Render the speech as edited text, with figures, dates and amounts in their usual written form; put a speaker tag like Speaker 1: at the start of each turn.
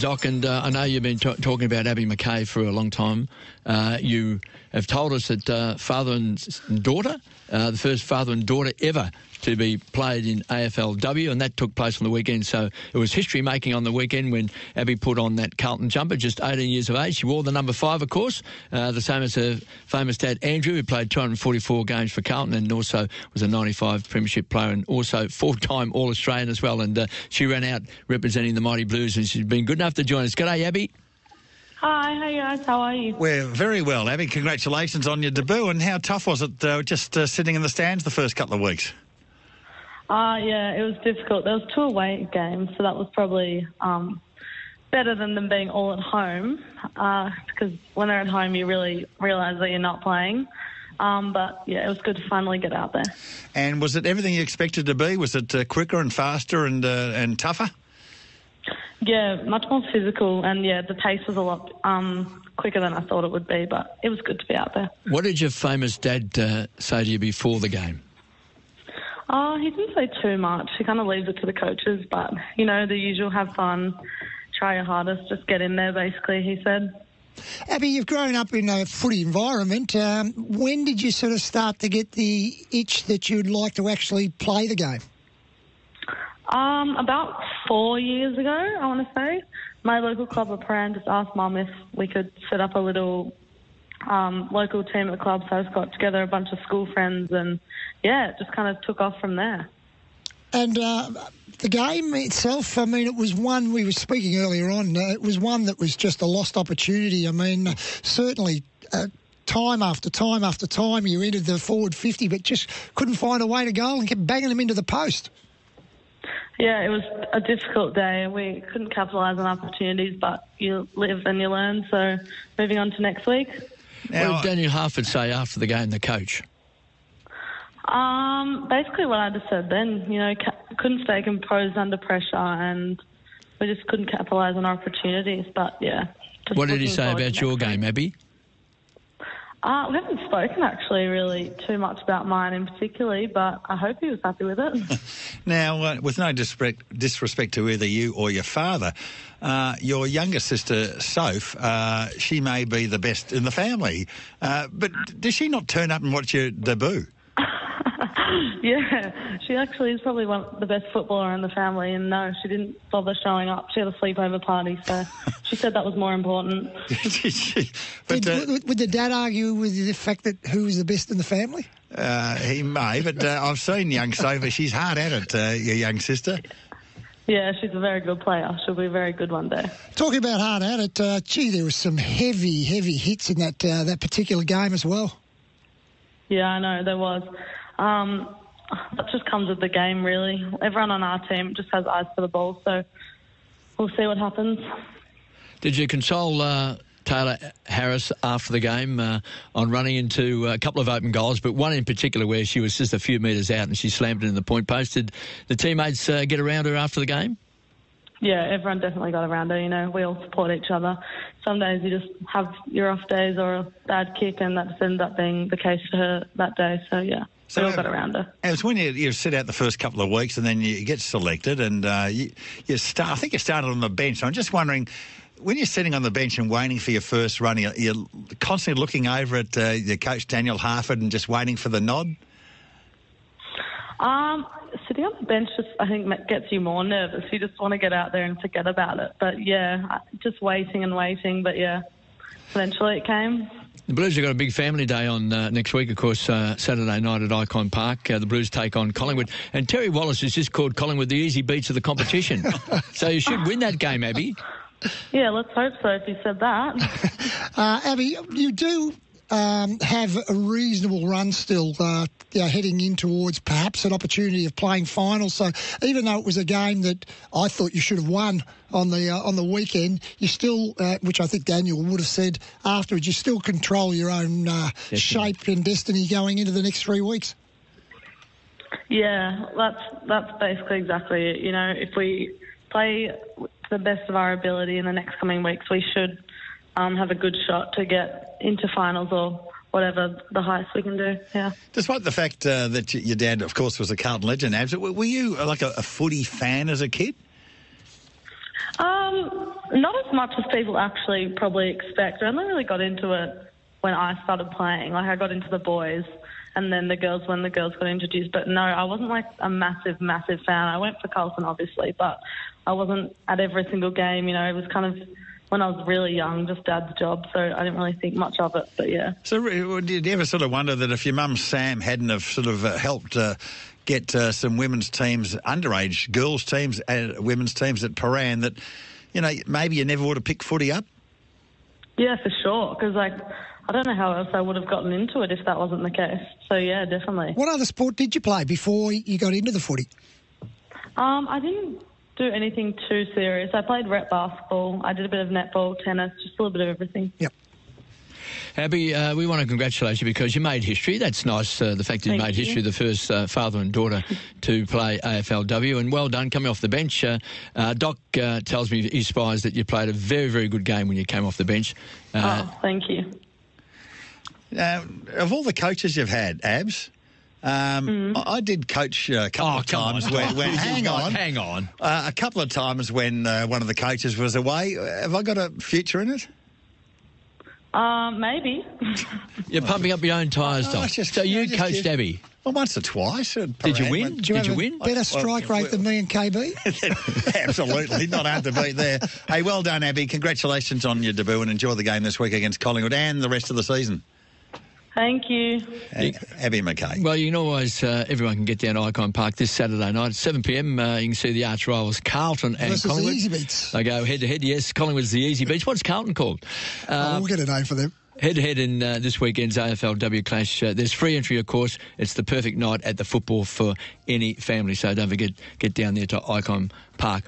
Speaker 1: Doc, and I know you've been talking about Abbie McKay for a long time. You have told us that father and daughter, the first father and daughter ever to be played in AFLW, and that took place on the weekend. So it was history-making on the weekend when Abbie put on that Carlton jumper, just 18 years of age. She wore the number 5, of course, the same as her famous dad, Andrew, who played 244 games for Carlton and also was a 95 premiership player and also 4-time All-Australian as well. And she ran out representing the Mighty Blues, and she's been good enough to join us. G'day, Abbie.
Speaker 2: Hi, hey guys, how are you?
Speaker 3: We're very well, Abbie. Congratulations on your debut. And how tough was it just sitting in the stands the first couple of weeks?
Speaker 2: Yeah, it was difficult. There was 2 away games, so that was probably better than them being all at home, because when they're at home you really realise that you're not playing. But, yeah, it was good to finally get out there.
Speaker 3: And was it everything you expected to be? Was it quicker and faster and tougher?
Speaker 2: Yeah, much more physical, and, yeah, the pace was a lot quicker than I thought it would be, but it was good to be out there.
Speaker 1: What did your famous dad say to you before the game?
Speaker 2: He didn't say too much. He kind of leaves it to the coaches, but, you know, the usual, have fun, try your hardest, just get in there, basically, he said.
Speaker 4: Abbie, you've grown up in a footy environment. When did you sort of start to get the itch that you'd like to actually play the game?
Speaker 2: About 4 years ago, I want to say. My local club of Paran just asked Mum if we could set up a little local team at the club, so I just got together a bunch of school friends and, yeah, it just kind of took off from there. And
Speaker 4: the game itself, I mean, it was one, we were speaking earlier on, it was one that was just a lost opportunity. I mean, certainly time after time after time you entered the forward 50 but just couldn't find a way to goal and kept banging them into the post.
Speaker 2: Yeah, it was a difficult day. We couldn't capitalise on opportunities, but you live and you learn. So moving on to next week.
Speaker 1: Now, what did Daniel Harford say after the game, the coach?
Speaker 2: Basically what I just said then, you know, couldn't stay composed under pressure and we just couldn't capitalise on our opportunities. But, yeah.
Speaker 1: What did he say about your game, Abbie?
Speaker 2: We haven't spoken, actually, really too much about mine in particular, but I hope he was happy with it.
Speaker 3: Now, with no disrespect to either you or your father, your younger sister, Soph, she may be the best in the family, but does she not turn up and watch your debut?
Speaker 2: Yeah, she actually is probably the best footballer in the family, and no, she didn't bother showing up. She had a sleepover party, so she said that was more important.
Speaker 4: Would the dad argue with the fact that who is the best in the family?
Speaker 3: He may, but I've seen young Sophie. She's hard at it, your young sister.
Speaker 2: Yeah, she's a very good player. She'll be very good one day.
Speaker 4: Talking about hard at it, there was some heavy hits in that particular game as well.
Speaker 2: Yeah, I know, there was. That just comes with the game, really. Everyone on our team just has eyes for the ball, so we'll see what happens. Did
Speaker 1: you console Taylor Harris after the game on running into a couple of open goals, but one in particular where she was just a few metres out and she slammed it in the point post? Did the teammates get around her after the game?
Speaker 2: Yeah, everyone definitely got around her. You know, we all support each other. Some days you just have your off days or a bad kick, and that just ended up being the case for her that day. So, yeah, we all got around her.
Speaker 3: It was when you sit out the first couple of weeks and then you get selected and you start. I think you started on the bench. I'm just wondering, when you're sitting on the bench and waiting for your first run, you're constantly looking over at your coach, Daniel Harford, and just waiting for the nod?
Speaker 2: Sitting on the bench just, I think, gets you more nervous. You just want to get out there and forget about it. But, yeah, just waiting and waiting. But, yeah, eventually it came.
Speaker 1: The Blues have got a big family day on next week, of course, Saturday night at Icon Park. The Blues take on Collingwood. And Terry Wallace has just called Collingwood the easy beats of the competition. So you should win that game, Abbie.
Speaker 2: Yeah, let's hope so if you said that.
Speaker 4: Abbie, you do have a reasonable run still, heading in towards perhaps an opportunity of playing finals. So even though it was a game that I thought you should have won on the weekend, you still, which I think Daniel would have said afterwards, you still control your own shape and destiny going into the next 3 weeks.
Speaker 2: Yeah, that's basically exactly it. You know, if we play to the best of our ability in the next coming weeks, we should have a good shot to get into finals or whatever the highest we can do, yeah.
Speaker 3: Despite the fact that your dad, of course, was a Carlton legend, Abs, were you like a footy fan as a kid?
Speaker 2: Not as much as people actually probably expect. I only really got into it when I started playing. Like, I got into the boys and then the girls when the girls got introduced. But no, I wasn't like a massive fan. I went for Carlton, obviously, but I wasn't at every single game. You know, it was kind of when I was really young, just Dad's job, so I didn't really think much of it, but yeah.
Speaker 3: So did you ever sort of wonder that if your mum Sam hadn't have sort of helped get some women's teams, underage girls teams and women's teams at Paran, that, you know, maybe you never would have picked footy up?
Speaker 2: Yeah, for sure, because like, I don't know how else I would have gotten into it if that wasn't the case. So yeah, definitely.
Speaker 4: What other sport did you play before you got into the footy?
Speaker 2: I didn't do anything too serious. I played rep basketball. I did a bit of netball, tennis, just a little bit of everything.
Speaker 4: Yep.
Speaker 1: Abbie, we want to congratulate you because you made history. That's nice, the fact that you made history, the first father and daughter to play AFLW. And well done, coming off the bench. Doc tells me he spies that you played a very, very good game when you came off the bench.
Speaker 2: Thank you.
Speaker 3: Of all the coaches you've had, Abs, I did coach a couple of times when hang on. A couple of times when one of the coaches was away. Have I got a future in it?
Speaker 2: Maybe.
Speaker 1: You're pumping up your own tyres, Doc. So you coached Abbie?
Speaker 3: Well, once or twice.
Speaker 1: Did you win? Did you win?
Speaker 4: Better strike rate than me and KB?
Speaker 3: Absolutely. Not hard to beat there. Hey, well done, Abbie. Congratulations on your debut and enjoy the game this week against Collingwood and the rest of the season.
Speaker 2: Thank you.
Speaker 3: Abbie McKay.
Speaker 1: Well, you can always, everyone can get down to Icon Park this Saturday night at 7 p.m. You can see the arch rivals Carlton and
Speaker 4: versus
Speaker 1: Collingwood.
Speaker 4: The Easy Beats.
Speaker 1: They go head-to-head, yes. Collingwood's the Easy Beats. What's Carlton called?
Speaker 4: We'll get a name for them.
Speaker 1: Head-to-head in this weekend's AFLW clash. There's free entry, of course. It's the perfect night at the football for any family. So don't forget, get down there to Icon Park.